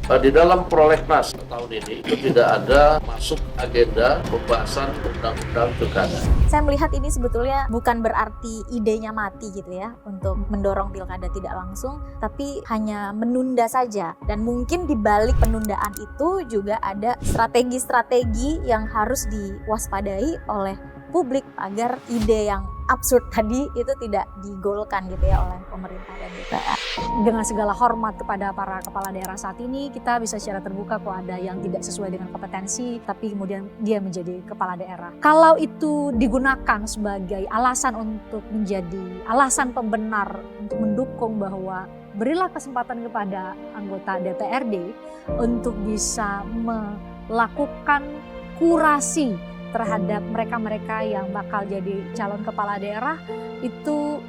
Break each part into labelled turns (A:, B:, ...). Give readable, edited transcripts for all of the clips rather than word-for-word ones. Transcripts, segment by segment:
A: Di dalam prolegnas tahun ini itu tidak ada masuk agenda pembahasan undang-undang pilkada.
B: Saya melihat ini sebetulnya bukan berarti idenya mati gitu ya untuk mendorong pilkada tidak langsung, tapi hanya menunda saja. Dan mungkin di balik penundaan itu juga ada strategi-strategi yang harus diwaspadai oleh publik agar ide yang absurd tadi itu tidak digolkan gitu ya oleh pemerintah dan DPR.
C: Dengan segala hormat kepada para kepala daerah saat ini, kita bisa secara terbuka kok ada yang tidak sesuai dengan kompetensi, tapi kemudian dia menjadi kepala daerah. Kalau itu digunakan sebagai alasan untuk menjadi alasan pembenar untuk mendukung bahwa berilah kesempatan kepada anggota DPRD untuk bisa melakukan kurasi terhadap mereka-mereka yang bakal jadi calon kepala daerah, itu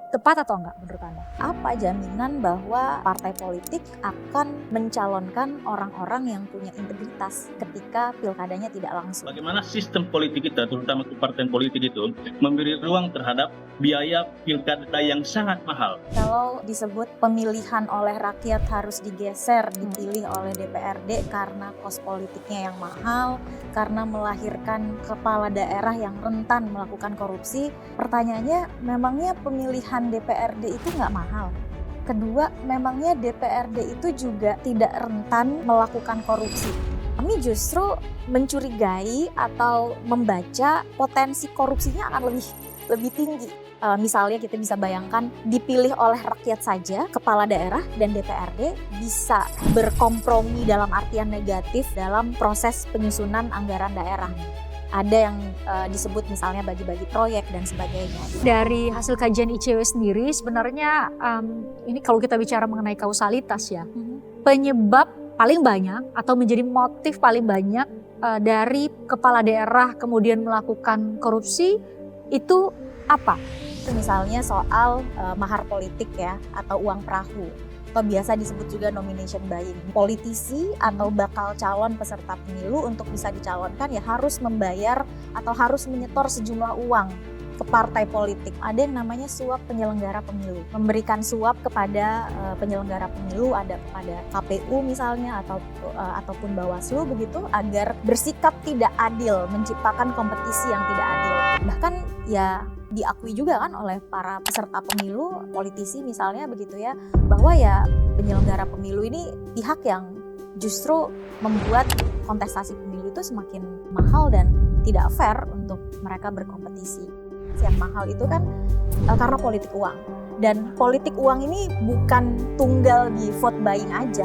C: tepat atau enggak menurut Anda?
B: Apa jaminan bahwa partai politik akan mencalonkan orang-orang yang punya integritas ketika pilkadanya tidak langsung?
D: Bagaimana sistem politik kita, terutama partai politik itu, memberi ruang terhadap biaya pilkada yang sangat mahal.
B: Kalau disebut pemilihan oleh rakyat harus digeser, dipilih oleh DPRD karena kos politiknya yang mahal, karena melahirkan kepala daerah yang rentan melakukan korupsi, pertanyaannya memangnya pemilihan DPRD itu nggak mahal? Kedua, memangnya DPRD itu juga tidak rentan melakukan korupsi? Kami justru mencurigai atau membaca potensi korupsinya akan lebih tinggi. Misalnya kita bisa bayangkan dipilih oleh rakyat saja, kepala daerah dan DPRD bisa berkompromi dalam artian negatif dalam proses penyusunan anggaran daerah. Ada yang disebut misalnya bagi-bagi proyek dan sebagainya.
C: Dari hasil kajian ICW sendiri sebenarnya ini kalau kita bicara mengenai kausalitas ya, penyebab paling banyak atau menjadi motif paling banyak dari kepala daerah kemudian melakukan korupsi itu apa?
B: Itu misalnya soal mahar politik ya atau uang perahu. Atau biasa disebut juga nomination buying. Politisi atau bakal calon peserta pemilu untuk bisa dicalonkan ya harus membayar atau harus menyetor sejumlah uang ke partai politik. Ada yang namanya suap penyelenggara pemilu. Memberikan suap kepada penyelenggara pemilu, ada kepada KPU misalnya ataupun Bawaslu begitu agar bersikap tidak adil, menciptakan kompetisi yang tidak adil. Bahkan ya diakui juga kan oleh para peserta pemilu, politisi misalnya begitu ya, bahwa ya penyelenggara pemilu ini pihak yang justru membuat kontestasi pemilu itu semakin mahal dan tidak fair untuk mereka berkompetisi. Yang mahal itu kan karena politik uang. Dan politik uang ini bukan tunggal di vote buying aja,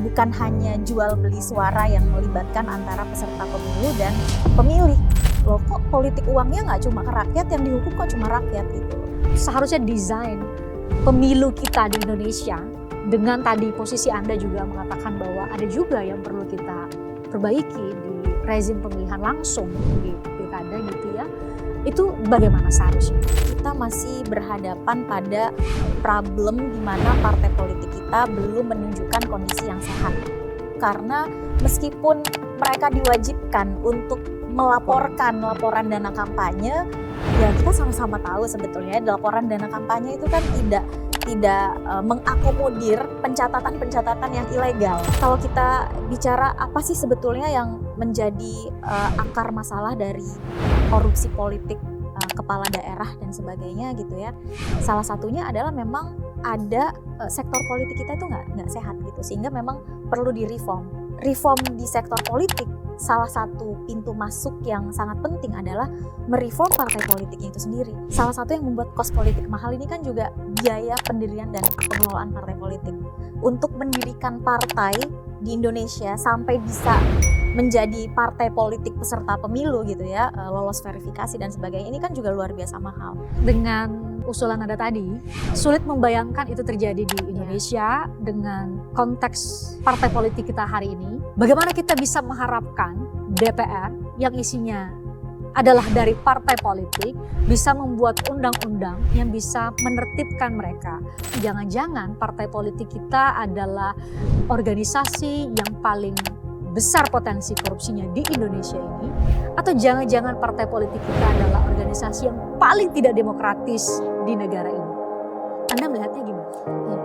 B: bukan hanya jual beli suara yang melibatkan antara peserta pemilu dan pemilih. Loh kok politik uangnya nggak cuma ke rakyat, yang dihukum kok cuma rakyat gitu.
C: Seharusnya desain pemilu kita di Indonesia dengan tadi posisi Anda juga mengatakan bahwa ada juga yang perlu kita perbaiki di rezim pemilihan langsung di pilkada gitu ya. Itu bagaimana seharusnya?
B: Kita masih berhadapan pada problem di mana partai politik kita belum menunjukkan kondisi yang sehat. Karena meskipun mereka diwajibkan untuk melaporkan laporan dana kampanye, ya kita sama-sama tahu sebetulnya laporan dana kampanye itu kan tidak mengakomodir pencatatan-pencatatan yang ilegal. Kalau kita bicara apa sih sebetulnya yang menjadi akar masalah dari korupsi politik kepala daerah dan sebagainya gitu ya, salah satunya adalah memang ada sektor politik kita itu nggak sehat gitu, sehingga memang perlu direform. Reform di sektor politik, salah satu pintu masuk yang sangat penting adalah mereform partai politiknya itu sendiri. Salah satu yang membuat kos politik mahal ini kan juga biaya pendirian dan pengelolaan partai politik. Untuk mendirikan partai di Indonesia sampai bisa menjadi partai politik peserta pemilu gitu ya, lolos verifikasi dan sebagainya, ini kan juga luar biasa mahal.
C: Dengan usulan Anda tadi, sulit membayangkan itu terjadi di Indonesia dengan konteks partai politik kita hari ini. Bagaimana kita bisa mengharapkan DPR yang isinya adalah dari partai politik bisa membuat undang-undang yang bisa menertibkan mereka. Jangan-jangan partai politik kita adalah organisasi yang paling besar potensi korupsinya di Indonesia ini, atau jangan-jangan partai politik kita adalah organisasi yang paling tidak demokratis di negara ini? Anda melihatnya gimana?
B: Ya,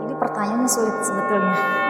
B: ini
C: Pertanyaannya sulit sebetulnya.